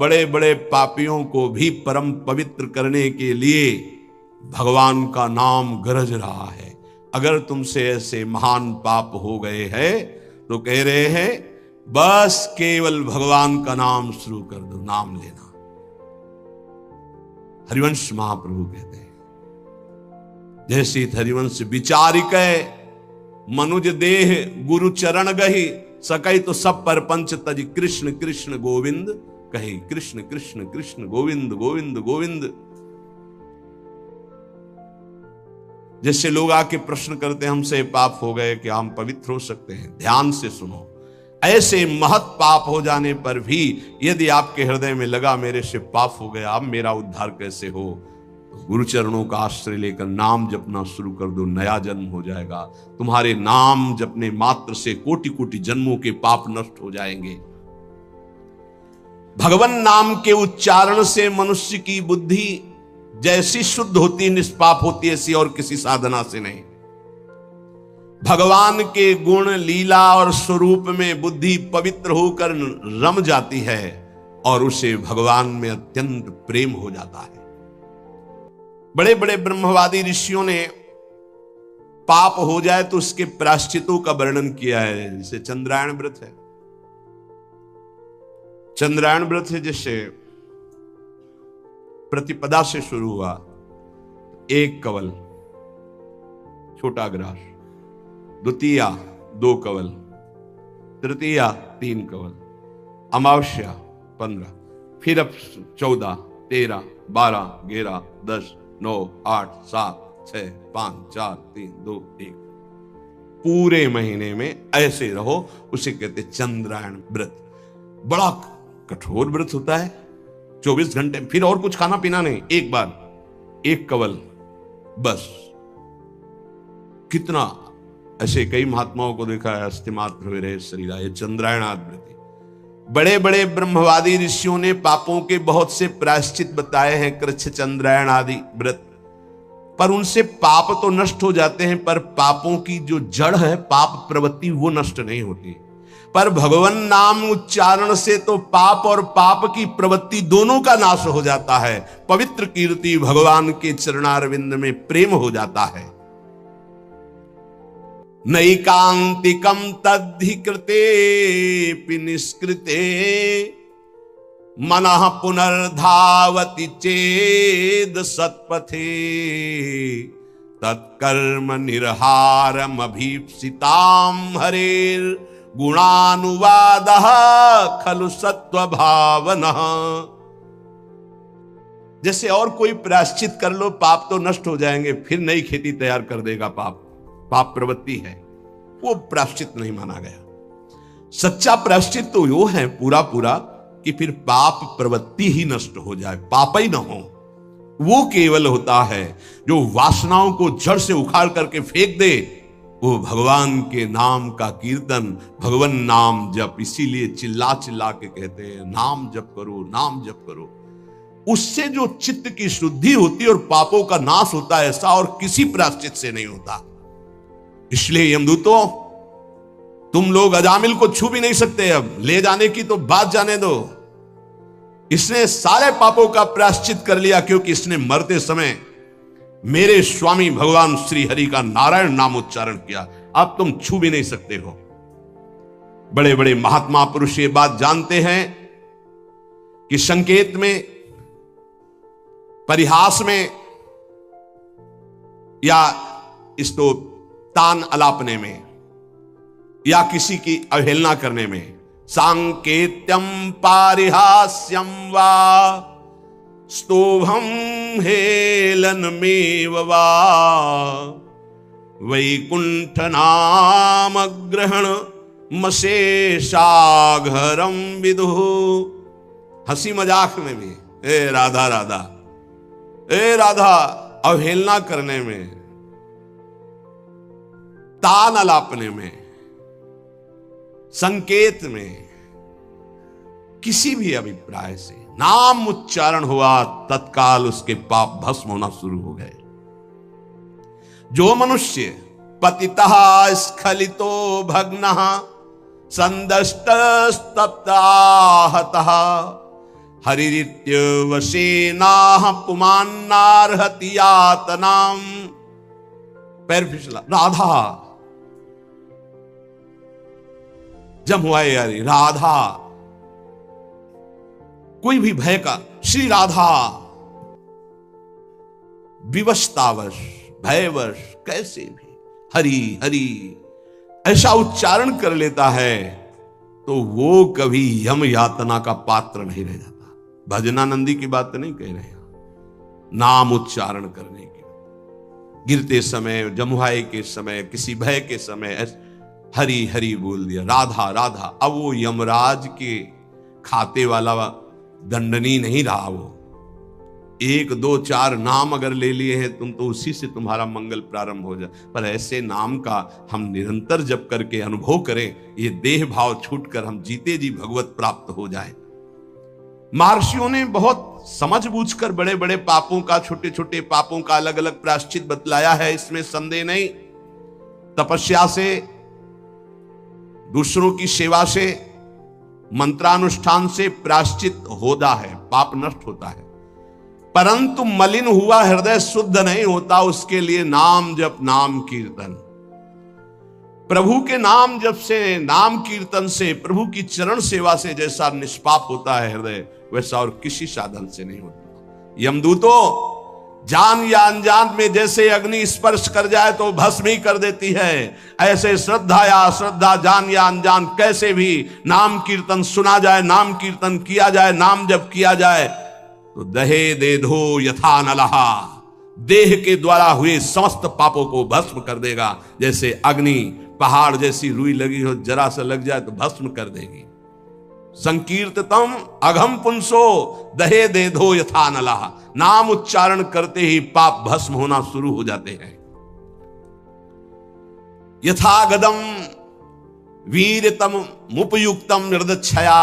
बड़े बड़े पापियों को भी परम पवित्र करने के लिए भगवान का नाम गरज रहा है। अगर तुमसे ऐसे महान पाप हो गए हैं तो कह रहे हैं बस केवल भगवान का नाम शुरू कर दो, नाम लेना। हरिवंश महाप्रभु कहते हैं जैसे हरिवंश विचारिक मनुज देह गुरु चरण गही सकै तो सब पर पंच तज कृष्ण कृष्ण गोविंद कहे। कृष्ण कृष्ण कृष्ण गोविंद गोविंद गोविंद। जैसे लोग आके प्रश्न करते हैं हमसे पाप हो गए कि हम पवित्र हो सकते हैं, ध्यान से सुनो। ऐसे महत पाप हो जाने पर भी यदि आपके हृदय में लगा मेरे से पाप हो गया, अब मेरा उद्धार कैसे हो, तो गुरु चरणों का आश्रय लेकर नाम जपना शुरू कर दो, नया जन्म हो जाएगा। तुम्हारे नाम जपने मात्र से कोटि कोटि जन्मों के पाप नष्ट हो जाएंगे। भगवान नाम के उच्चारण से मनुष्य की बुद्धि जैसी शुद्ध होती निष्पाप होती ऐसी और किसी साधना से नहीं। भगवान के गुण लीला और स्वरूप में बुद्धि पवित्र होकर रम जाती है और उसे भगवान में अत्यंत प्रेम हो जाता है। बड़े बड़े ब्रह्मवादी ऋषियों ने पाप हो जाए तो उसके प्रायश्चितों का वर्णन किया है। जैसे चंद्रायण व्रत है, चंद्रायण व्रत है जैसे प्रतिपदा से शुरू हुआ, एक कवल छोटा ग्रास, द्वितीया 2 कवल, तृतीया 3 कवल, अमावस्या 15, फिर अब 14, 13, 12, 11, 10, 9, 8, 7, 6, 5, 4, 3, 2, 1। पूरे महीने में ऐसे रहो, उसे कहते चंद्रायण व्रत। बड़ा कठोर व्रत होता है, 24 घंटे, फिर और कुछ खाना पीना नहीं, एक बार 1 कवल बस। कितना ऐसे कई महात्माओं को देखा है, अस्थिमात्र हुए रहे शरीरा, ये चंद्रायणाद व्रत। बड़े बड़े ब्रह्मवादी ऋषियों ने पापों के बहुत से प्रायश्चित बताए हैं, कृच्छ चंद्रायण आदि व्रत, पर उनसे पाप तो नष्ट हो जाते हैं, पर पापों की जो जड़ है पाप प्रवृत्ति वो नष्ट नहीं होती। पर भगवान नाम उच्चारण से तो पाप और पाप की प्रवृत्ति दोनों का नाश हो जाता है। पवित्र कीर्ति भगवान के चरणारविंद में प्रेम हो जाता है। नैकांतिकम तद्धिकृते निष्कृते मनः पुनर्धावति चेद सत्पथे तत्कर्म निर्हारम अभीप्सिताम हरेर गुणानुवादः खलु सत्व भावनः। जैसे और कोई प्रायश्चित कर लो पाप तो नष्ट हो जाएंगे, फिर नई खेती तैयार कर देगा पाप, पाप प्रवृत्ति है, वो प्रायश्चित नहीं माना गया। सच्चा प्रायश्चित तो वो है पूरा पूरा कि फिर पाप प्रवृत्ति ही नष्ट हो जाए, पाप ही ना हो। वो केवल होता है जो वासनाओं को जड़ से उखाड़ करके फेंक दे, वो भगवान के नाम का कीर्तन, भगवान नाम जप। इसीलिए चिल्ला चिल्ला के कहते हैं नाम जप करो, नाम जप करो। उससे जो चित्त की शुद्धि होती है और पापों का नाश होता है, ऐसा और किसी प्रायश्चित से नहीं होता। इसलिए यमदूतों, तुम लोग अजामिल को छू भी नहीं सकते, अब ले जाने की तो बात जाने दो। इसने सारे पापों का प्रायश्चित कर लिया क्योंकि इसने मरते समय मेरे स्वामी भगवान श्री हरि का नारायण नाम उच्चारण किया। अब तुम छू भी नहीं सकते हो। बड़े बड़े महात्मा पुरुष ये बात जानते हैं कि संकेत में, परिहास में या इसको तान अलापने में या किसी की अवहेलना करने में, सांकेत्यम पारिहास्यम वा स्तोभम हेलनमेव वा वैकुंठ नाम ग्रहण मशेषाघरम विदु। हंसी मजाक में भी ए राधा राधा, ए राधा, अवहेलना करने में, तान अलापने में, संकेत में, किसी भी अभिप्राय से नाम उच्चारण हुआ तत्काल उसके पाप भस्म होना शुरू हो गए। जो मनुष्य पतितः स्खलितो भग्नः संदष्टस्तप्ताहतः हरिरित्य वसेनाह पुमान्नार्हति यातनाम। पैर फिसला, राधा जम हुआ यारी, राधा कोई भी भय का, श्री राधा विवशतावश भयवश कैसे भी हरि हरि ऐसा उच्चारण कर लेता है तो वो कभी यम यातना का पात्र नहीं रह जाता। भजनानंदी की बात नहीं कह रहे हैं, नाम उच्चारण करने के, गिरते समय, जमुहाई के समय, किसी भय के समय हरि हरि बोल दिया, राधा राधा। अब वो यमराज के खाते वाला दंडनी नहीं रहा, वो 1 2 4 नाम अगर ले लिए हैं तुम तो उसी से तुम्हारा मंगल प्रारंभ हो जाए। पर ऐसे नाम का हम निरंतर जप करके अनुभव करें, ये देह भाव छूटकर हम जीते जी भगवत प्राप्त हो जाए। महर्षियों ने बहुत समझबूझकर बड़े बड़े पापों का, छोटे छोटे पापों का अलग अलग प्रायश्चित बतलाया है, इसमें संदेह नहीं। तपस्या से, दूसरों की सेवा से, मंत्रानुष्ठान से प्रायश्चित होता है, पाप नष्ट होता है। परंतु मलिन हुआ हृदय शुद्ध नहीं होता, उसके लिए नाम जप, नाम कीर्तन, प्रभु के नाम जप से, नाम कीर्तन से, प्रभु की चरण सेवा से जैसा निष्पाप होता है हृदय, वैसा और किसी साधन से नहीं होता। यमदूतों जान या अनजान में जैसे अग्नि स्पर्श कर जाए तो भस्म ही कर देती है, ऐसे श्रद्धा या अश्रद्धा, जान या अनजान कैसे भी नाम कीर्तन सुना जाए, नाम कीर्तन किया जाए, नाम जप किया जाए तो दहे दे धो यथा नलहा, देह के द्वारा हुए समस्त पापों को भस्म कर देगा। जैसे अग्नि पहाड़ जैसी रुई लगी हो, जरा सा लग जाए तो भस्म कर देगी। संकीर्ततम अघम पुंसो दहे दे धो यथा नलहा, नाम उच्चारण करते ही पाप भस्म होना शुरू हो जाते हैं। यथा गदम वीरतम मुपयुक्तम निर्दक्षया,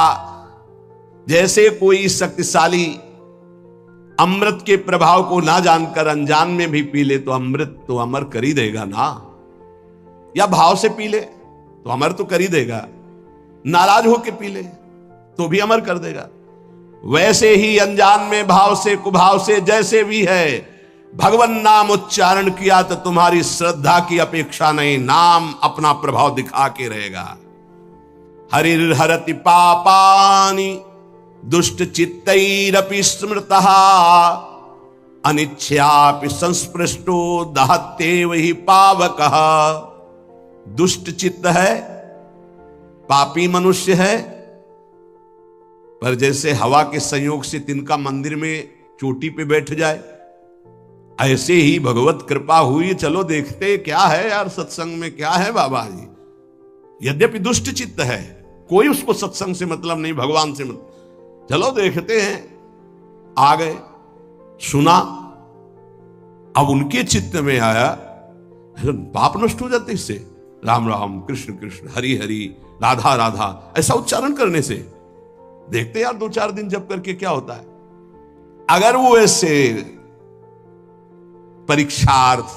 जैसे कोई शक्तिशाली अमृत के प्रभाव को ना जानकर अनजान में भी पी ले तो अमृत तो अमर कर ही देगा ना, या भाव से पी ले तो अमर तो कर ही देगा, नाराज होकर पी ले तो भी अमर कर देगा। वैसे ही अनजान में भाव से, कुभाव से, जैसे भी है, भगवान नाम उच्चारण किया तो तुम्हारी श्रद्धा की अपेक्षा नहीं, नाम अपना प्रभाव दिखा के रहेगा। हरिर हरति पापानि दुष्ट चित्तैरपि स्मृतः, अनिच्छयापि संस्पृष्टो दहत्येव हि पावकः। दुष्ट चित्त है, पापी मनुष्य है, पर जैसे हवा के संयोग से तिनका मंदिर में चोटी पे बैठ जाए, ऐसे ही भगवत कृपा हुई, चलो देखते क्या है यार सत्संग में, क्या है बाबा जी। यद्यपि दुष्ट चित्त है, कोई उसको सत्संग से मतलब नहीं, भगवान से मतलब, चलो देखते हैं। आ गए, सुना, अब उनके चित्त में आया, पाप नष्ट हो जाते इससे, राम राम कृष्ण कृष्ण हरि हरि राधा राधा ऐसा उच्चारण करने से। देखते यार 2-4 दिन जप करके क्या होता है। अगर वो ऐसे परीक्षार्थ,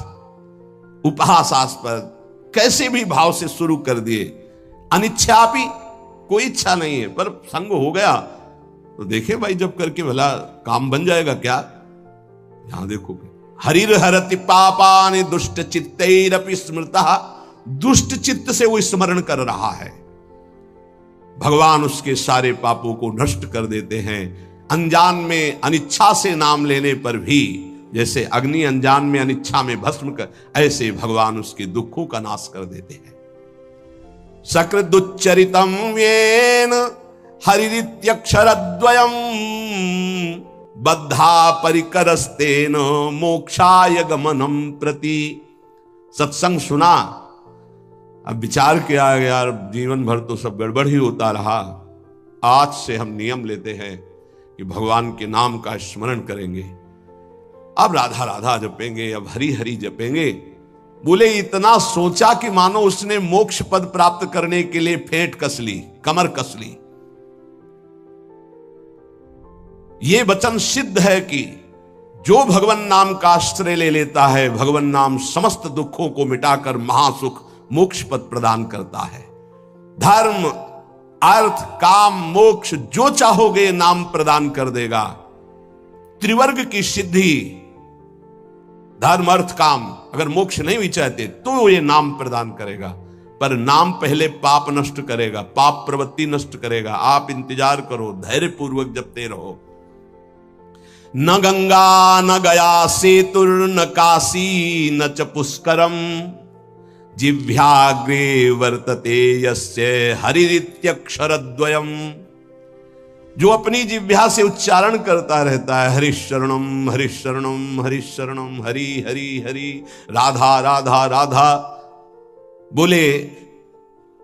उपहासास्पद, कैसे भी भाव से शुरू कर दिए, अनिच्छापि, कोई इच्छा नहीं है पर संग हो गया, तो देखे भाई जब करके भला काम बन जाएगा क्या। यहां देखोगे, हरिर हरति पापानि दुष्ट चित्तैरपि स्मृतः, दुष्ट चित्त से वो स्मरण कर रहा है, भगवान उसके सारे पापों को नष्ट कर देते हैं। अनजान में अनिच्छा से नाम लेने पर भी, जैसे अग्नि अनजान में अनिच्छा में भस्म कर, ऐसे भगवान उसके दुखों का नाश कर देते हैं। सकृदुच्चरितम येन हरिरित्यक्षरद्वयम् बद्धा परिकरस्तेन मोक्षाय गमनम प्रति। सत्संग सुना, अब विचार किया यार जीवन भर तो सब गड़बड़ ही होता रहा, आज से हम नियम लेते हैं कि भगवान के नाम का स्मरण करेंगे, अब राधा राधा जपेंगे, अब हरि हरि जपेंगे। बोले इतना सोचा कि मानो उसने मोक्ष पद प्राप्त करने के लिए फेंट कस ली, कमर कस ली। ये वचन सिद्ध है कि जो भगवान नाम का आश्रय ले लेता है, भगवान नाम समस्त दुखों को मिटाकर महासुख मोक्ष पद प्रदान करता है। धर्म अर्थ काम मोक्ष जो चाहोगे नाम प्रदान कर देगा। त्रिवर्ग की सिद्धि, धर्म अर्थ काम, अगर मोक्ष नहीं भी चाहते तो ये नाम प्रदान करेगा। पर नाम पहले पाप नष्ट करेगा, पाप प्रवृत्ति नष्ट करेगा। आप इंतजार करो, धैर्य पूर्वक जपते रहो। न गंगा न गया सेतुर न काशी न च पुष्करम जिह्वाग्रे वर्तते यस्य हरिरित्यक्षरद्वयम्। जो अपनी जिह्वा से उच्चारण करता रहता है हरिशरणम हरिशरणम हरिशरणम, हरि हरि हरि, राधा राधा राधा बोले,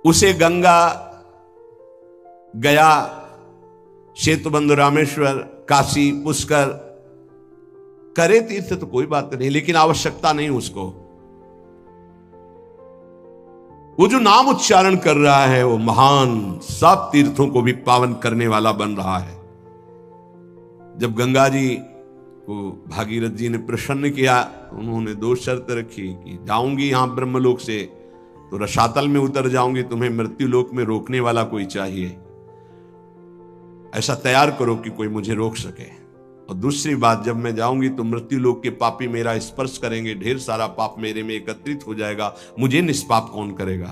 उसे गंगा, गया, सेतुबंध, रामेश्वर, काशी, पुष्कर करे तीर्थ तो कोई बात नहीं, लेकिन आवश्यकता नहीं उसको। वो जो नाम उच्चारण कर रहा है वो महान सब तीर्थों को भी पावन करने वाला बन रहा है। जब गंगा जी को भागीरथ जी ने प्रसन्न किया, उन्होंने दो शर्त रखी कि जाऊंगी यहां ब्रह्मलोक से तो रसातल में उतर जाऊंगी, तुम्हें मृत्यु लोक में रोकने वाला कोई चाहिए, ऐसा तैयार करो कि कोई मुझे रोक सके। और दूसरी बात, जब मैं जाऊंगी तो मृत्यु लोक के पापी मेरा स्पर्श करेंगे, ढेर सारा पाप मेरे में एकत्रित हो जाएगा, मुझे निष्पाप कौन करेगा।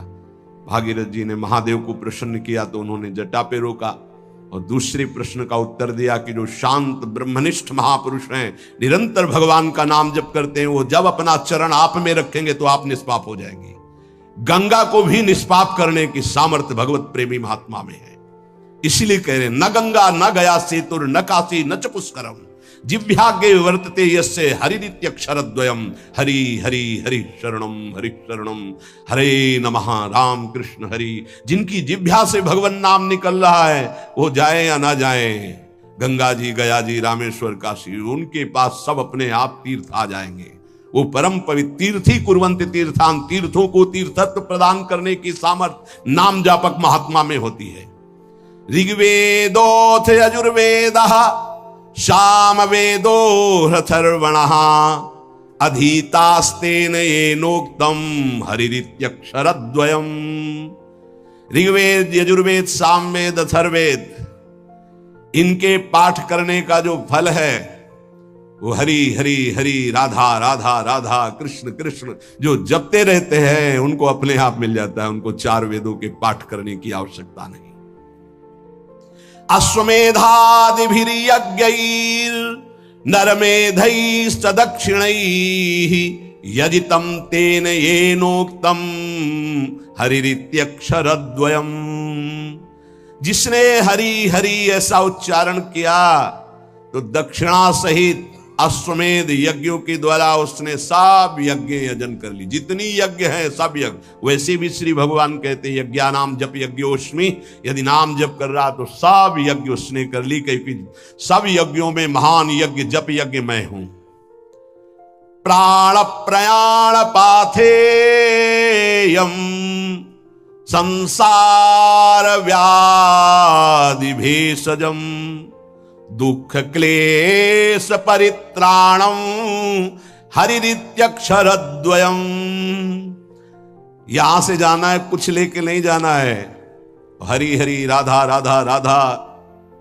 भागीरथ जी ने महादेव को प्रसन्न किया तो उन्होंने जटा पे रोका और दूसरे प्रश्न का उत्तर दिया कि जो शांत ब्रह्मनिष्ठ महापुरुष हैं, निरंतर भगवान का नाम जप करते हैं, वो जब अपना चरण आप में रखेंगे तो आप निष्पाप हो जाएंगे। गंगा को भी निष्पाप करने की सामर्थ्य भगवत प्रेमी महात्मा में है। इसीलिए कह रहे न गंगा न गया सेतुर न काशी न च पुष्करम जिह्वाग्रे वर्तते यस्य हरिरित्यक्षरद्वयम्। हरि हरि हरि शरणम हरे नमः, राम कृष्ण हरि। जिनकी जिह्वा से भगवान नाम निकल रहा है वो जाए या ना जाए, गंगा जी, गया जी, रामेश्वर, काशी, उनके पास सब अपने आप तीर्थ आ जाएंगे। वो परम पवित्र तीर्थी कुर्वन्ति तीर्थान, तीर्थों को तीर्थत्व प्रदान करने की सामर्थ्य नाम जापक महात्मा में होती है। ऋग्वेदोऽथ यजुर्वेदः सामवेदो ह्यथर्वणः अधीतास्तेन येनोक्तम् हरिरित्यक्षरद्वयम्। ऋग्वेद, यजुर्वेद, सामवेद, अथर्ववेद, इनके पाठ करने का जो फल है वो हरि हरि हरि, राधा राधा राधा, कृष्ण कृष्ण जो जपते रहते हैं उनको अपने आप मिल जाता है। उनको चार वेदों के पाठ करने की आवश्यकता नहीं। अश्वमेधादिभिर्यज्ञैर् नरमेधैस्तदक्षिणैः यजितं तेन येनोक्तं हरिरित्यक्षरद्वयम्। जिसने हरि हरि ऐसा उच्चारण किया तो दक्षिणा सहित अश्वमेध यज्ञों के द्वारा उसने सब यज्ञ यजन कर ली। जितनी यज्ञ है सब यज्ञ, वैसे भी श्री भगवान कहते हैं यज्ञानाम जप यज्ञोस्मि, यदि नाम जप कर रहा तो सब यज्ञ उसने कर ली, क्योंकि सब यज्ञों में महान यज्ञ जप यज्ञ मैं हूं। प्राण प्रयाण पाथेयम संसार व्याधि भेषजम दुख क्लेश परित्राणम हरिरित्यक्षरद्वयम्। यहां से जाना है, कुछ लेके नहीं जाना है। हरि हरि, राधा राधा राधा,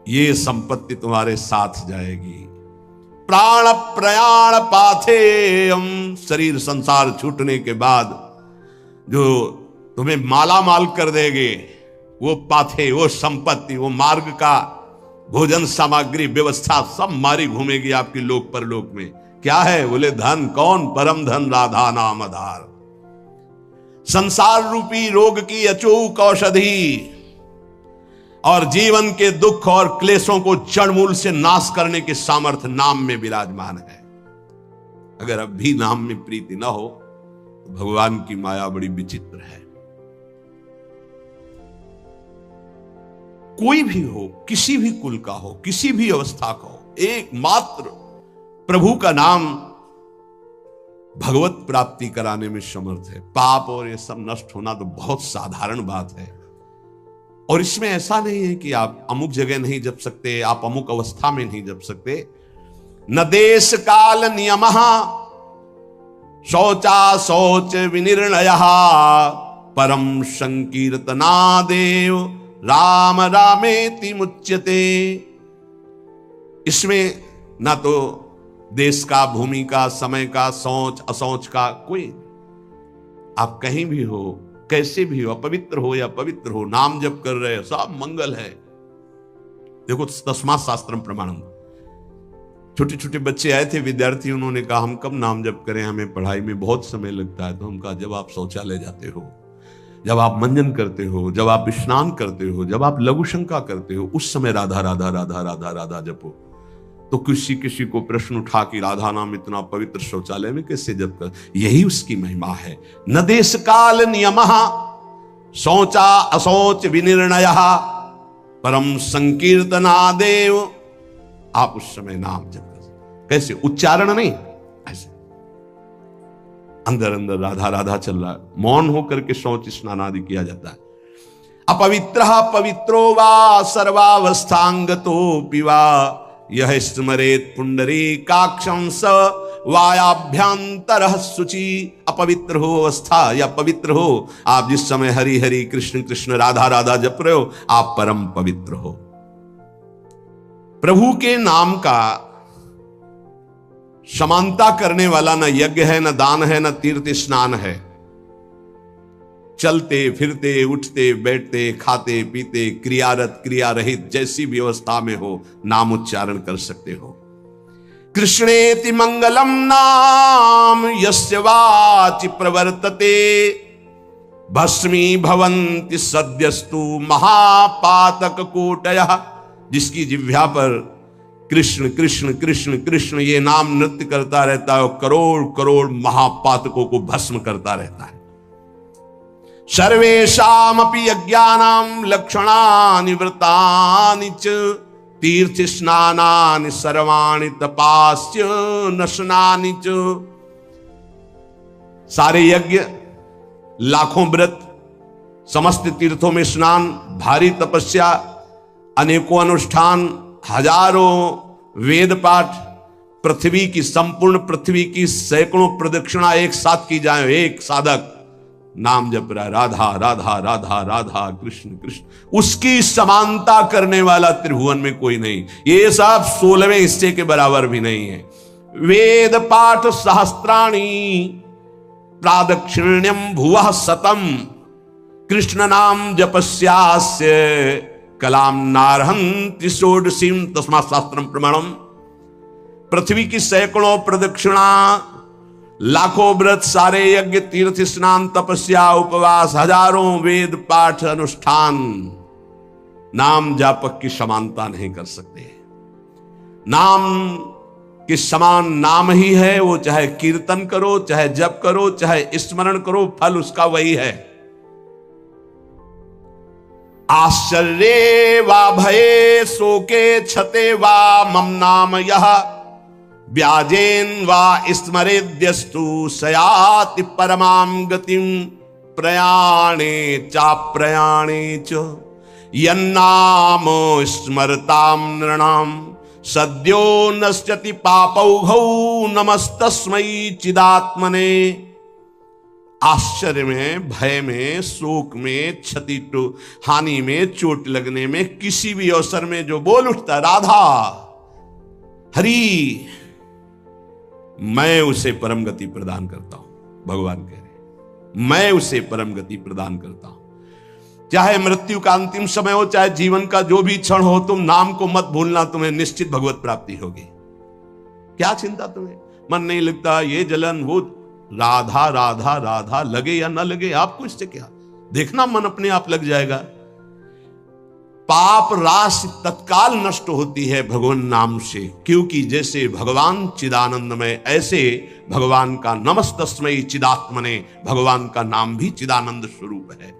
ये संपत्ति तुम्हारे साथ जाएगी। प्राण प्रयाण पाथेयम, शरीर संसार छूटने के बाद जो तुम्हें माला माल कर देंगे वो पाथे, वो संपत्ति, वो मार्ग का भोजन सामग्री व्यवस्था सब मारी घूमेगी आपकी लोक परलोक में। क्या है? बोले धन। कौन? परम धन, राधा नाम आधार। संसार रूपी रोग की अचूक औषधि और जीवन के दुख और क्लेशों को जड़ मूल से नाश करने के सामर्थ्य नाम में विराजमान है। अगर अब भी नाम में प्रीति ना हो तो भगवान की माया बड़ी विचित्र है। कोई भी हो, किसी भी कुल का हो, किसी भी अवस्था का हो, एकमात्र प्रभु का नाम भगवत प्राप्ति कराने में समर्थ है। पाप और ये सब नष्ट होना तो बहुत साधारण बात है। और इसमें ऐसा नहीं है कि आप अमुक जगह नहीं जप सकते, आप अमुक अवस्था में नहीं जप सकते। न देश काल नियमः शौचा शौच विनिर्णयः परम संकीर्तनादेव राम रामेति मुच्यते। इसमें ना तो देश का, भूमि का, समय का, सोच असोच का कोई, आप कहीं भी हो, कैसे भी हो, अपवित्र हो या पवित्र हो, नाम जप कर रहे हो, सब मंगल है। देखो तस्मात् शास्त्रम प्रमाणम। छोटे छोटे बच्चे आए थे, विद्यार्थी, उन्होंने कहा हम कब नाम जप करें, हमें पढ़ाई में बहुत समय लगता है। तो हम कहा जब आप शौचालय जाते हो, जब आप मंजन करते हो, जब आप स्नान करते हो, जब आप लघु शंका करते हो, उस समय राधा राधा राधा राधा राधा जपो। तो किसी किसी को प्रश्न उठा कि राधा नाम इतना पवित्र शौचालय में कैसे जप कर, यही उसकी महिमा है। न देश काल नियमः शौचा अशौच विनिर्णय परम संकीर्तनादेव। आप उस समय नाम जप कर, कैसे, उच्चारण नहीं, ऐसे अंदर अंदर राधा राधा चल रहा है, मौन होकर के शौच स्नान आदि किया जाता है। अपवित्रः पवित्रो वा सर्वावस्थांगतो पिवा यह स्मरेत पुंडरीकाक्षं स वायाभ्यंतरः शुचि। अपवित्र हो अवस्था या पवित्र हो, आप जिस समय हरि हरि कृष्ण कृष्ण राधा राधा जप रहे हो, आप परम पवित्र हो। प्रभु के नाम का समानता करने वाला न यज्ञ है, न दान है, न तीर्थ स्नान है। चलते फिरते, उठते बैठते, खाते पीते, क्रियारत क्रिया रहित, जैसी भी अवस्था में हो, नाम उच्चारण कर सकते हो। कृष्णेति मंगलम नाम यस्य वाचि प्रवर्तते भस्मी भवन्ति सद्यस्तु महापातक कोटयः। जिसकी जिह्वा पर कृष्ण कृष्ण कृष्ण कृष्ण ये नाम नृत्य करता रहता है, करोड़ करोड़ महापातकों को भस्म करता रहता है। सर्वेषामपि यज्ञानां लक्षणानि व्रतानि च तीर्थ स्नानानि सर्वाणि तपास्य नशनानि च। सारे यज्ञ, लाखों व्रत, समस्त तीर्थों में स्नान, भारी तपस्या, अनेकों अनुष्ठान, हजारों वेद पाठ, पृथ्वी की, संपूर्ण पृथ्वी की सैकड़ों प्रदक्षिणा एक साथ की जाए, एक साधक नाम जप रहा है, राधा राधा राधा राधा कृष्ण कृष्ण, उसकी समानता करने वाला त्रिभुवन में कोई नहीं। ये सब 16वें हिस्से के बराबर भी नहीं है। वेद पाठ सहस्त्राणी प्रादक्षिण्यम भुवः शतम कृष्ण नाम जपस्यास्य कलाम नारहन्ति षोडशीम तस्मात् शास्त्रम प्रमाणम। पृथ्वी की सैकड़ों प्रदक्षिणा, लाखों व्रत, सारे यज्ञ, तीर्थ स्नान, तपस्या, उपवास, हजारों वेद पाठ अनुष्ठान नाम जापक की समानता नहीं कर सकते। नाम के समान नाम ही है, वो चाहे कीर्तन करो, चाहे जप करो, चाहे स्मरण करो, फल उसका वही है। आश्चर्ये वा भये शोके छते वा मम नाम यह व्याजेन वा स्मरेद्यस्तु सयाति परमां गतिं प्रयाणे चाप्रयाणे च यन्नाम स्मरतां नृणां सद्यो नश्यति पापौघौ नमस्तस्मै चिदात्मने। आश्चर्य में, भय में, शोक में, क्षति हानि में, चोट लगने में, किसी भी अवसर में जो बोल उठता राधा हरि, मैं उसे परम गति प्रदान करता हूं। भगवान कह रहे मैं उसे परम गति प्रदान करता हूं। चाहे मृत्यु का अंतिम समय हो, चाहे जीवन का जो भी क्षण हो, तुम नाम को मत भूलना, तुम्हें निश्चित भगवत प्राप्ति होगी। क्या चिंता तुम्हें, मन नहीं लगता, ये जलन, वो राधा राधा राधा, लगे या ना लगे आपको इससे क्या, देखना मन अपने आप लग जाएगा। पाप राशि तत्काल नष्ट होती है भगवान नाम से, क्योंकि जैसे भगवान चिदानंदमय, ऐसे भगवान का नमस्तस्मै चिदात्मने, भगवान का नाम भी चिदानंद स्वरूप है।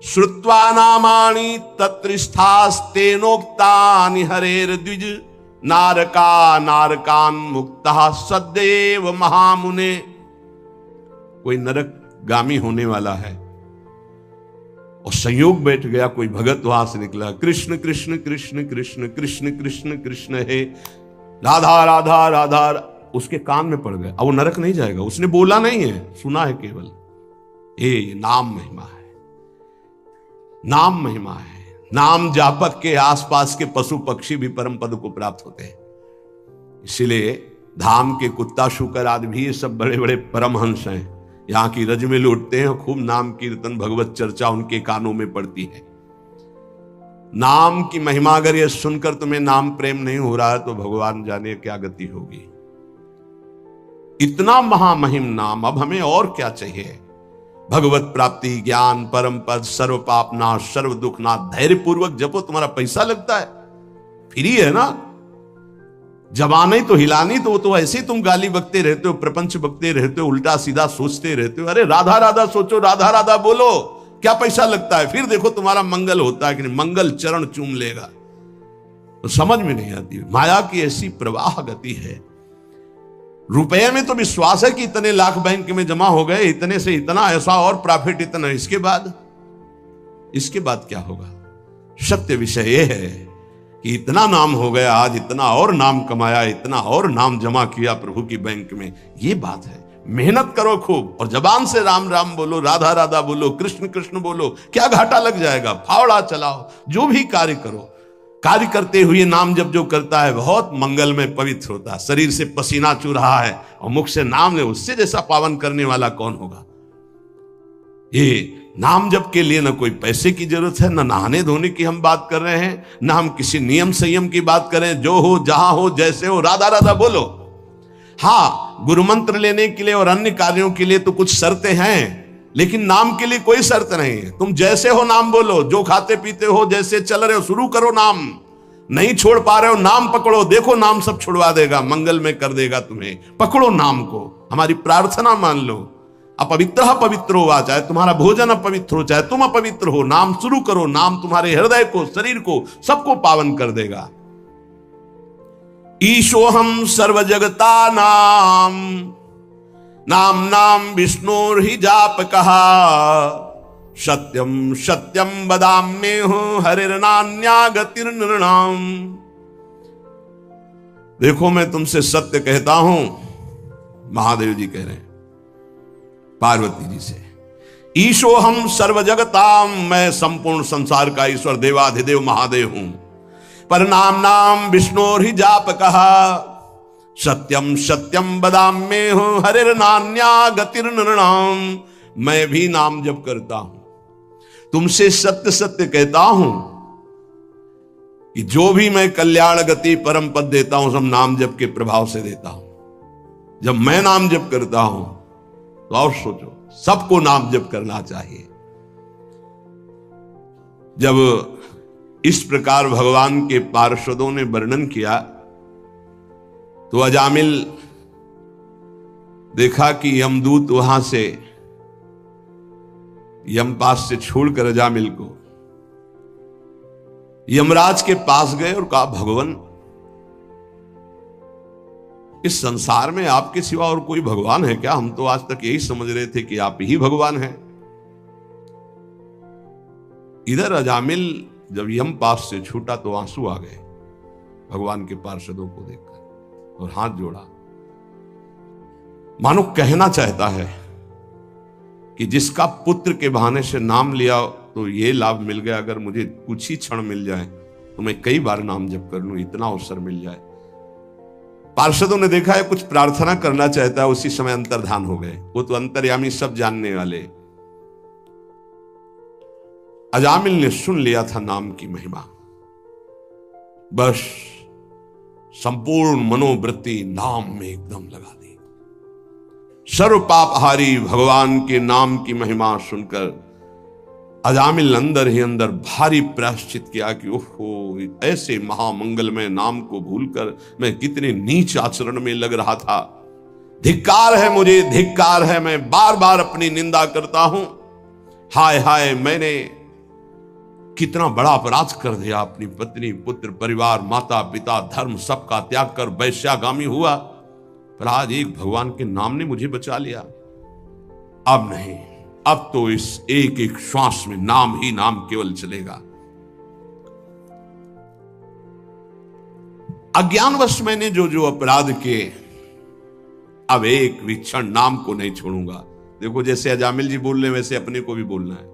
श्रुत्वा नामानि तत्रिष्ठास्तेनोक्तानि हरेर्द्विज नारका नारकान मुक्तः सदैव महामुने। कोई नरक गामी होने वाला है और संयोग बैठ गया, कोई भगत वहां से निकला, कृष्ण कृष्ण कृष्ण कृष्ण कृष्ण कृष्ण कृष्ण है, राधा राधा राधा, उसके कान में पड़ गया। अब वो नरक नहीं जाएगा, उसने बोला नहीं है, सुना है केवल। ये नाम महिमा है, नाम महिमा है। नाम जापक के आसपास के पशु पक्षी भी परम पद को प्राप्त होते हैं। इसलिए धाम के कुत्ता शुकर आदि भी ये सब बड़े बड़े परमहंस हैं। यहाँ की रज में लौटते हैं, खूब नाम कीर्तन भगवत चर्चा उनके कानों में पड़ती है। नाम की महिमा अगर ये सुनकर तुम्हें नाम प्रेम नहीं हो रहा है तो भगवान जाने क्या गति होगी। इतना महामहिम नाम, अब हमें और क्या चाहिए। भगवत प्राप्ति, ज्ञान, परम पद, सर्व पाप नाश, सर्व दुख नाश। धैर्य पूर्वक जपो, तुम्हारा पैसा लगता है, फ्री है ना। जबान ही तो हिलानी, तो वो तो ऐसे ही तुम गाली बकते रहते हो, प्रपंच बकते रहते हो, उल्टा सीधा सोचते रहते हो। अरे राधा राधा सोचो, राधा राधा बोलो, क्या पैसा लगता है। फिर देखो तुम्हारा मंगल होता है कि नहीं, मंगल चरण चूम लेगा। तो समझ में नहीं आती, माया की ऐसी प्रवाह गति है। रुपए में तो विश्वास है कि इतने लाख बैंक में जमा हो गए, इतने से इतना, ऐसा और प्रॉफिट इतना। इसके बाद क्या होगा। सत्य विषय यह है कि इतना नाम हो गया, आज इतना और नाम कमाया, इतना और नाम जमा किया प्रभु की बैंक में। ये बात है। मेहनत करो खूब और जबान से राम राम बोलो, राधा राधा बोलो, कृष्ण कृष्ण बोलो, क्या घाटा लग जाएगा। फावड़ा चलाओ, जो भी कार्य करो, कार्य करते हुए नाम जब जो करता है बहुत मंगल में पवित्र होता है। शरीर से पसीना चू रहा है और मुख से नाम ले, उससे जैसा पावन करने वाला कौन होगा। ये नाम जप के लिए ना कोई पैसे की जरूरत है, ना नहाने धोने की हम बात कर रहे हैं, ना हम किसी नियम संयम की बात करें। जो हो, जहां हो, जैसे हो, राधा राधा बोलो। हाँ, गुरु मंत्र लेने के लिए और अन्य कार्यों के लिए तो कुछ शर्तें हैं, लेकिन नाम के लिए कोई शर्त नहीं है। तुम जैसे हो नाम बोलो, जो खाते पीते हो, जैसे चल रहे हो, शुरू करो नाम। नहीं छोड़ पा रहे हो, नाम पकड़ो, देखो नाम सब छुड़वा देगा, मंगल में कर देगा तुम्हें। पकड़ो नाम को, हमारी प्रार्थना मान लो। अपवित्र पवित्र हो, चाहे तुम्हारा भोजन अपवित्र हो, चाहे तुम अपवित्र हो, नाम शुरू करो। नाम तुम्हारे हृदय को, शरीर को, सबको पावन कर देगा। ईशोहम सर्व जगता नाम, नाम नाम विष्णुर्हि जाप कहा। सत्यम सत्यम बदाम्ये हूं, हरिर्नान्या गतिर्नृणाम। देखो मैं तुमसे सत्य कहता हूं, महादेव जी कह रहे हैं पार्वती जी से। ईशो हम सर्व जगताम, मैं संपूर्ण संसार का ईश्वर देवाधिदेव महादेव हूं। पर नाम नाम विष्णुर्हि जाप कहा। सत्यम सत्यम बदाम्ये हूं, हरिर्नान्या गतिर्नृणाम। मैं भी नाम जप करता हूं, तुमसे सत्य सत्य कहता हूं कि जो भी मैं कल्याण गति परम पद देता हूं, सब नाम जप के प्रभाव से देता हूं। जब मैं नाम जप करता हूं तो और सोचो, सबको नाम जप करना चाहिए। जब इस प्रकार भगवान के पार्षदों ने वर्णन किया तो अजामिल देखा कि यमदूत वहां से यमपास से छोड़कर अजामिल को यमराज के पास गए और कहा, भगवान इस संसार में आपके सिवा और कोई भगवान है क्या? हम तो आज तक यही समझ रहे थे कि आप ही भगवान हैं। इधर अजामिल जब यमपास से छूटा तो आंसू आ गए भगवान के पार्षदों को देखकर और हाथ जोड़ा, मानो कहना चाहता है कि जिसका पुत्र के बहाने से नाम लिया तो ये लाभ मिल गया, अगर मुझे कुछ ही क्षण मिल जाए तो मैं कई बार नाम जप कर लूं, इतना अवसर मिल जाए। पार्षदों ने देखा है कुछ प्रार्थना करना चाहता है, उसी समय अंतर्धान हो गए। वो तो अंतर्यामी, सब जानने वाले। अजामिल ने सुन लिया था नाम की महिमा, बस संपूर्ण मनोवृत्ति नाम में एकदम लगा दी। सर्व पापहारी भगवान के नाम की महिमा सुनकर अजामिल अंदर ही अंदर भारी प्रायश्चित किया कि ओहो, ऐसे महामंगलमय नाम को भूलकर मैं कितने नीच आचरण में लग रहा था। धिक्कार है मुझे, धिक्कार है, मैं बार बार अपनी निंदा करता हूं। हाय हाय, मैंने कितना बड़ा अपराध कर दिया। अपनी पत्नी, पुत्र, परिवार, माता पिता, धर्म सबका त्याग कर वैश्यागामी हुआ, पर आज एक भगवान के नाम ने मुझे बचा लिया। अब नहीं, अब तो इस एक एक श्वास में नाम ही नाम केवल चलेगा। अज्ञानवश मैंने जो जो अपराध किए, अब एक भी क्षण नाम को नहीं छोड़ूंगा। देखो, जैसे अजामिल जी बोल रहे हैं वैसे अपने को भी बोलना है।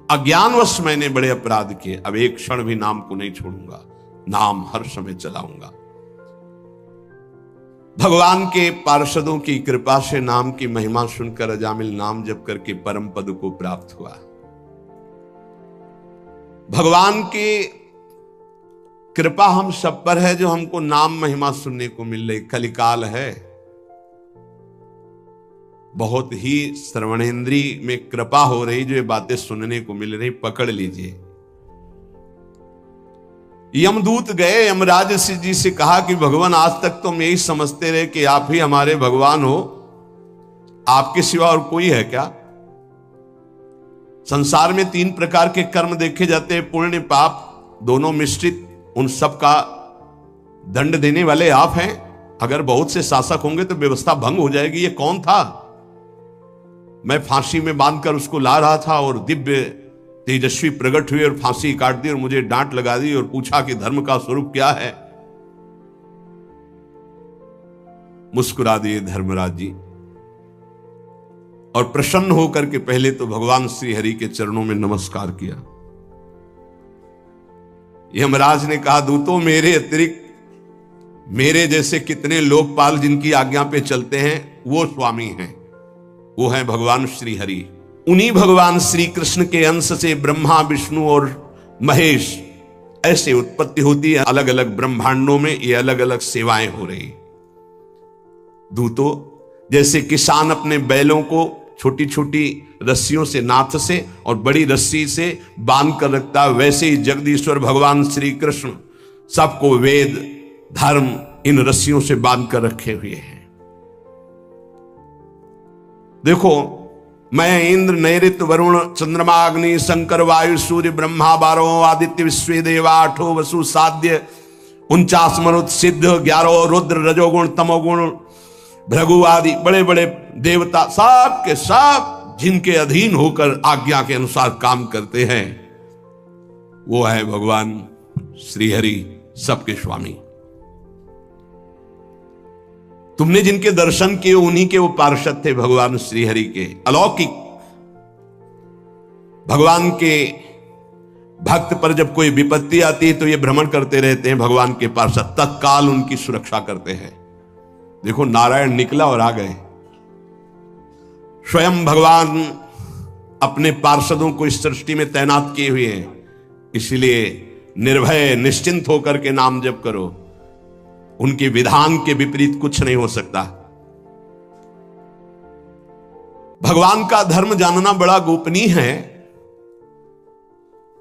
अज्ञानवश मैंने बड़े अपराध किए, अब एक क्षण भी नाम को नहीं छोड़ूंगा, नाम हर समय चलाऊंगा। भगवान के पार्षदों की कृपा से नाम की महिमा सुनकर अजामिल नाम जप करके परम पद को प्राप्त हुआ। भगवान की कृपा हम सब पर है जो हमको नाम महिमा सुनने को मिल रही। कलिकाल है, बहुत ही श्रवणेंद्री में कृपा हो रही, जो ये बातें सुनने को मिल रही, पकड़ लीजिए। यमदूत गए यमराज जी से कहा कि भगवान आज तक तो हम यही समझते रहे कि आप ही हमारे भगवान हो, आपके सिवा और कोई है क्या? संसार में 3 प्रकार के कर्म देखे जाते हैं, पुण्य पाप दोनों मिश्रित, उन सब का दंड देने वाले आप हैं। अगर बहुत से शासक होंगे तो व्यवस्था भंग हो जाएगी। ये कौन था? मैं फांसी में बांधकर उसको ला रहा था और दिव्य तेजस्वी प्रकट हुए और फांसी काट दी और मुझे डांट लगा दी और पूछा कि धर्म का स्वरूप क्या है। मुस्कुरा दिए धर्मराज जी और प्रसन्न होकर के पहले तो भगवान श्री हरि के चरणों में नमस्कार किया। यमराज ने कहा, दूतों मेरे अतिरिक्त मेरे जैसे कितने लोकपाल जिनकी आज्ञा पे चलते हैं वो स्वामी हैं, वो हैं भगवान श्री हरि। उन्हीं भगवान श्री कृष्ण के अंश से ब्रह्मा विष्णु और महेश ऐसे उत्पत्ति होती है। अलग अलग ब्रह्मांडों में ये अलग अलग सेवाएं हो रही। दूतों, जैसे किसान अपने बैलों को छोटी छोटी रस्सियों से, नाथ से और बड़ी रस्सी से बांध कर रखता, वैसे ही जगदीश्वर भगवान श्री कृष्ण सबको वेद धर्म इन रस्सियों से बांध कर रखे हुए हैं। देखो, मैं इंद्र नैऋत वरुण चंद्रमा अग्नि शंकर वायु सूर्य ब्रह्मा 12 आदित्य विश्व देवा 8 वसु साध्य 49 मरुत सिद्ध 11 रुद्र रजोगुण तमोगुण भृगु आदि बड़े बड़े देवता सब के सब जिनके अधीन होकर आज्ञा के अनुसार काम करते हैं, वो है भगवान श्री हरि, सबके स्वामी। तुमने जिनके दर्शन किए उन्हीं के वो पार्षद थे, भगवान श्री हरि के अलौकिक। भगवान के भक्त पर जब कोई विपत्ति आती है तो ये भ्रमण करते रहते हैं, भगवान के पार्षद तत्काल उनकी सुरक्षा करते हैं। देखो, नारायण निकला और आ गए। स्वयं भगवान अपने पार्षदों को इस सृष्टि में तैनात किए हुए हैं, इसलिए निर्भय निश्चिंत होकर के नाम जप करो। उनके विधान के विपरीत कुछ नहीं हो सकता। भगवान का धर्म जानना बड़ा गोपनीय है।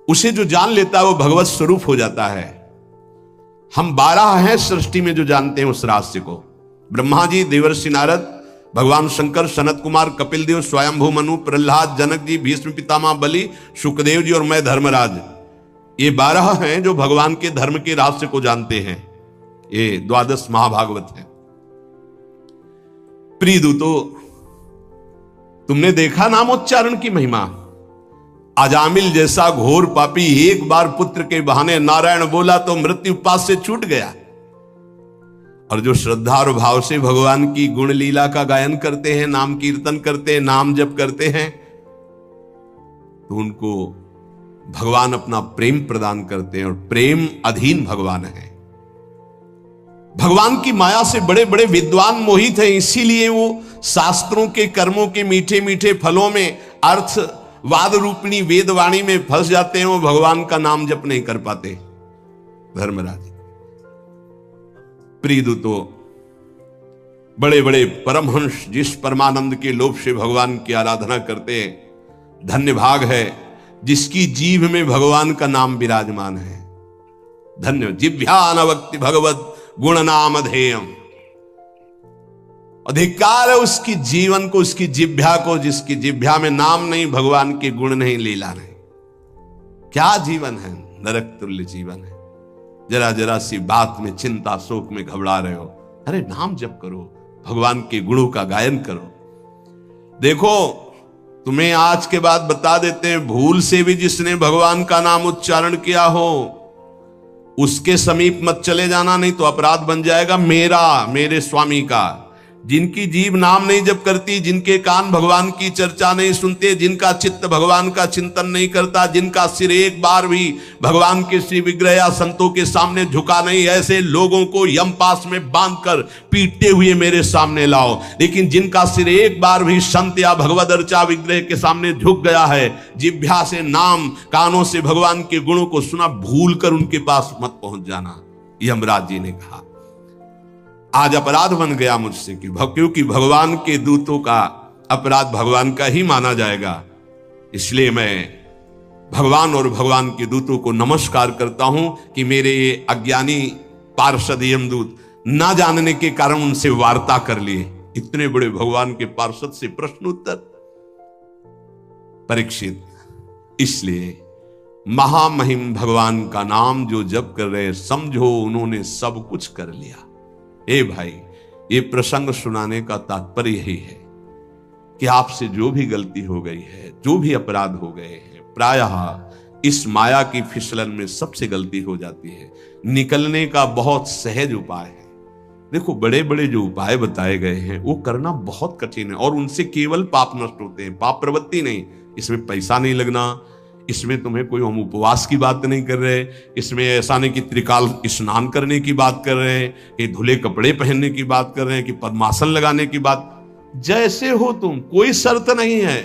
उसे जो जान लेता है वो भगवत स्वरूप हो जाता है। हम 12 हैं सृष्टि में जो जानते हैं उस रहस्य को। ब्रह्मा जी, देवर्षि नारद, भगवान शंकर, सनत कुमार, कपिल देव, स्वयंभू मनु, प्रहलाद, जनक जी, भीष्म पितामह बलि, सुखदेव जी और मैं धर्मराज, ये 12 हैं जो भगवान के धर्म के रहस्य को जानते हैं। ये 12 महाभागवत है। प्रिय दूतों, तुमने देखा नामोच्चारण की महिमा। अजामिल जैसा घोर पापी एक बार पुत्र के बहाने नारायण बोला तो मृत्यु पास से छूट गया। और जो श्रद्धा और भाव से भगवान की गुण लीला का गायन करते हैं, नाम कीर्तन करते हैं, नाम जप करते हैं, तो उनको भगवान अपना प्रेम प्रदान करते हैं और प्रेम अधीन भगवान है। भगवान की माया से बड़े बड़े विद्वान मोहित हैं, इसीलिए वो शास्त्रों के कर्मों के मीठे मीठे फलों में अर्थवाद रूपिणी वेदवाणी में फंस जाते हैं। वो भगवान का नाम जप नहीं कर पाते। धर्मराज, प्रिय दूतों, बड़े बड़े परमहंस जिस परमानंद के लोभ से भगवान की आराधना करते हैं, धन्य भाग है जिसकी जीभ में भगवान का नाम विराजमान है। धन्य जिभ्यानवक्ति भगवत गुण नाम अधेयम। अधिकार है उसकी जीवन को, उसकी जिभ्या को, जिसकी जिभ्या में नाम नहीं, भगवान के गुण नहीं, लीला नहीं। क्या जीवन है, नरक तुल्य जीवन है। जरा जरा सी बात में चिंता शोक में घबरा रहे हो, अरे नाम जप करो, भगवान के गुणों का गायन करो। देखो, तुम्हें आज के बाद बता देते हैं, भूल से भी जिसने भगवान का नाम उच्चारण किया हो उसके समीप मत चले जाना, नहीं तो अपराध बन जाएगा मेरा, मेरे स्वामी का। जिनकी जीभ नाम नहीं जप करती, जिनके कान भगवान की चर्चा नहीं सुनते, जिनका चित्त भगवान का चिंतन नहीं करता, जिनका सिर एक बार भी भगवान के श्री विग्रह या संतों के सामने झुका नहीं, ऐसे लोगों को यमपास में बांधकर पीटते हुए मेरे सामने लाओ। लेकिन जिनका सिर एक बार भी संत या भगवद अर्चा विग्रह के सामने झुक गया है, जिह्वा से नाम, कानों से भगवान के गुणों को सुना, भूल कर उनके पास मत पहुंच जाना, यमराज जी ने कहा। आज अपराध बन गया मुझसे क्योंकि भगवान के दूतों का अपराध भगवान का ही माना जाएगा। इसलिए मैं भगवान और भगवान के दूतों को नमस्कार करता हूं कि मेरे ये अज्ञानी पार्षद यमदूत ना जानने के कारण उनसे वार्ता कर लिए। इतने बड़े भगवान के पार्षद से प्रश्न उत्तर। परीक्षित, इसलिए महामहिम भगवान का नाम जो जप कर रहे, समझो उन्होंने सब कुछ कर लिया। ए भाई, ये प्रसंग सुनाने का तात्पर्य यही है कि आपसे जो भी गलती हो गई है, जो भी अपराध हो गए हैं, प्रायः इस माया की फिसलन में सबसे गलती हो जाती है। निकलने का बहुत सहज उपाय है। देखो, बड़े बड़े जो उपाय बताए गए हैं वो करना बहुत कठिन है और उनसे केवल पाप नष्ट होते हैं, पाप प्रवृत्ति नहीं। इसमें पैसा नहीं लगना, इसमें तुम्हें कोई, हम उपवास की बात नहीं कर रहे, इसमें ऐसा नहीं कि त्रिकाल स्नान करने की बात कर रहे हैं, कि धुले कपड़े पहनने की बात कर रहे हैं, कि पद्मासन लगाने की बात। जैसे हो तुम, कोई शर्त नहीं है,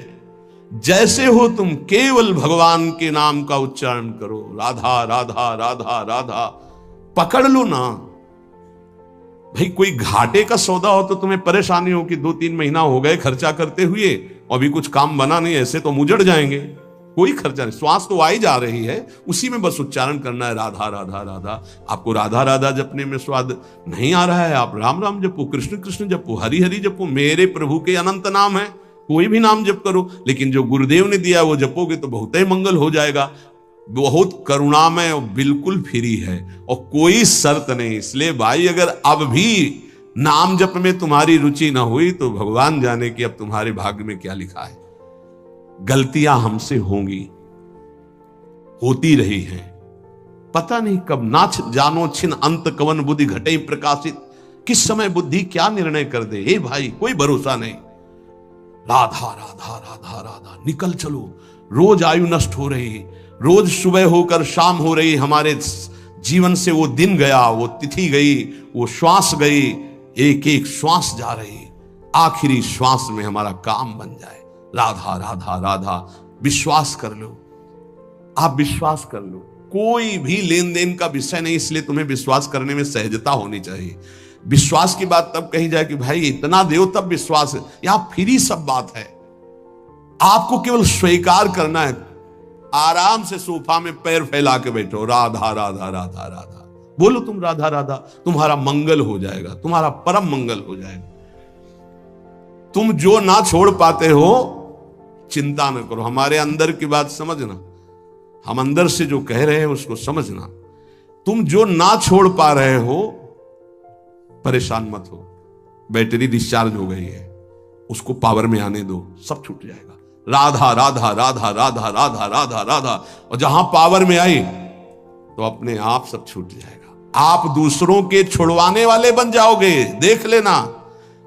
जैसे हो तुम, केवल भगवान के नाम का उच्चारण करो। राधा राधा राधा राधा पकड़ लो ना भाई। कोई घाटे का सौदा हो तो तुम्हें परेशानी हो कि 2-3 महीना हो गए खर्चा करते हुए, अभी कुछ काम बना नहीं, ऐसे तो मुजड़ जाएंगे। कोई खर्चा नहीं, श्वास तो आई जा रही है, उसी में बस उच्चारण करना है, राधा राधा राधा। आपको राधा राधा जपने में स्वाद नहीं आ रहा है, आप राम राम जपो, कृष्ण कृष्ण जपो, हरि हरि जपो। मेरे प्रभु के अनंत नाम है, कोई भी नाम जप करो, लेकिन जो गुरुदेव ने दिया वो जपोगे तो बहुत ही मंगल हो जाएगा। बहुत करुणामय और बिल्कुल फ्री है और कोई शर्त नहीं। इसलिए भाई, अगर अब भी नाम जप में तुम्हारी रुचि ना हुई तो भगवान जाने कि अब तुम्हारे भाग्य में क्या लिखा है। गलतियां हमसे होंगी, होती रही हैं, पता नहीं कब। नाच जानो छिन अंत कवन बुद्धि घटे प्रकाशित, किस समय बुद्धि क्या निर्णय कर दे, हे भाई कोई भरोसा नहीं। राधा राधा राधा राधा निकल चलो। रोज आयु नष्ट हो रही, रोज सुबह होकर शाम हो रही, हमारे जीवन से वो दिन गया, वो तिथि गई, वो श्वास गई, एक एक श्वास जा रही, आखिरी श्वास में हमारा काम बन जाए। राधा राधा राधा, विश्वास कर लो, आप विश्वास कर लो। कोई भी लेन देन का विषय नहीं, इसलिए तुम्हें विश्वास करने में सहजता होनी चाहिए। विश्वास की बात तब कही जाए कि भाई इतना दो तब विश्वास है, यहां फ्री सब बात है। आपको केवल स्वीकार करना है। आराम से सोफा में पैर फैला के बैठो, राधा राधा राधा राधा बोलो, तुम राधा राधा, तुम्हारा मंगल हो जाएगा, तुम्हारा परम मंगल हो जाएगा। तुम जो ना छोड़ पाते हो चिंता न करो, हमारे अंदर की बात समझना, हम अंदर से जो कह रहे हैं उसको समझना। तुम जो ना छोड़ पा रहे हो परेशान मत हो, बैटरी डिस्चार्ज हो गई है, उसको पावर में आने दो, सब छूट जाएगा। राधा राधा राधा राधा राधा राधा राधा, और जहां पावर में आई तो अपने आप सब छूट जाएगा। आप दूसरों के छुड़वाने वाले बन जाओगे। देख लेना,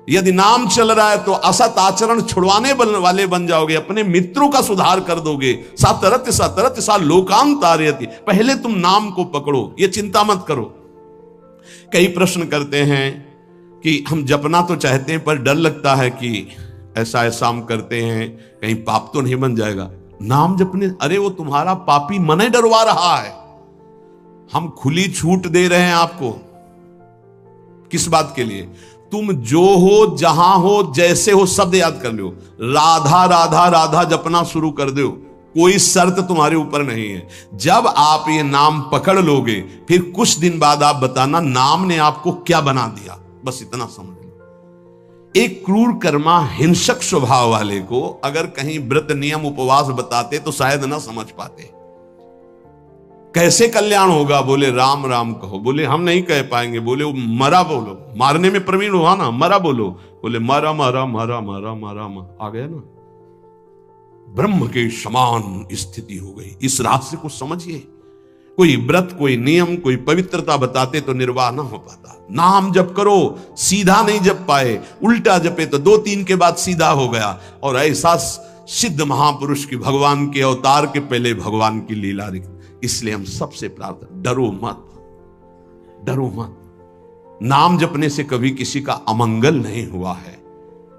यदि नाम चल रहा है तो असत आचरण छुड़वाने वाले बन जाओगे, अपने मित्रों का सुधार कर दोगे। सतरत सतरत सा लोकाम तारयति, पहले तुम नाम को पकड़ो, ये चिंता मत करो। कई प्रश्न करते हैं कि हम जपना तो चाहते हैं पर डर लगता है कि ऐसा ऐसा हम करते हैं, कहीं पाप तो नहीं बन जाएगा नाम जपने। अरे वो तुम्हारा पापी मन ही डरवा रहा है। हम खुली छूट दे रहे हैं आपको, किस बात के लिए? तुम जो हो, जहां हो, जैसे हो, शब्द याद कर लो, राधा राधा राधा जपना शुरू कर दो, कोई शर्त तुम्हारे ऊपर नहीं है। जब आप ये नाम पकड़ लोगे, फिर कुछ दिन बाद आप बताना नाम ने आपको क्या बना दिया। बस इतना समझ लो। एक क्रूर कर्मा हिंसक स्वभाव वाले को अगर कहीं व्रत नियम उपवास बताते तो शायद ना समझ पाते। कैसे कल्याण होगा? बोले राम राम कहो। बोले हम नहीं कह पाएंगे। बोले वो मरा बोलो, मारने में प्रवीण हुआ ना, मरा बोलो। बोले मरा मरा मरा मरा मरा आ गया ना, ब्रह्म के समान स्थिति हो गई। इस रहस्य को समझिए। कोई व्रत, कोई नियम, कोई पवित्रता बताते तो निर्वाह ना हो पाता। नाम जप करो, सीधा नहीं जप पाए, उल्टा जपे तो 2-3 के बाद सीधा हो गया। और ऐसा सिद्ध महापुरुष की भगवान के अवतार के पहले भगवान की लीला रखी। इसलिए हम सबसे प्रार्थना, डरो मत, डरो मत। नाम जपने से कभी किसी का अमंगल नहीं हुआ है।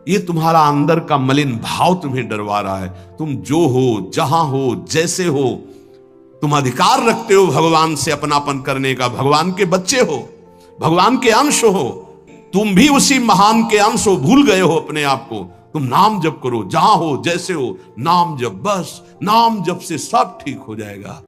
ये तुम्हारा अंदर का मलिन भाव तुम्हें डरवा रहा है। तुम जो हो, जहां हो, जैसे हो, तुम अधिकार रखते हो भगवान से अपनापन करने का। भगवान के बच्चे हो, भगवान के अंश हो, तुम भी उसी महान के अंश हो। भूल गए हो अपने आप को। तुम नाम जप करो, जहां हो, जैसे हो, नाम जप, बस नाम जप से सब ठीक हो जाएगा।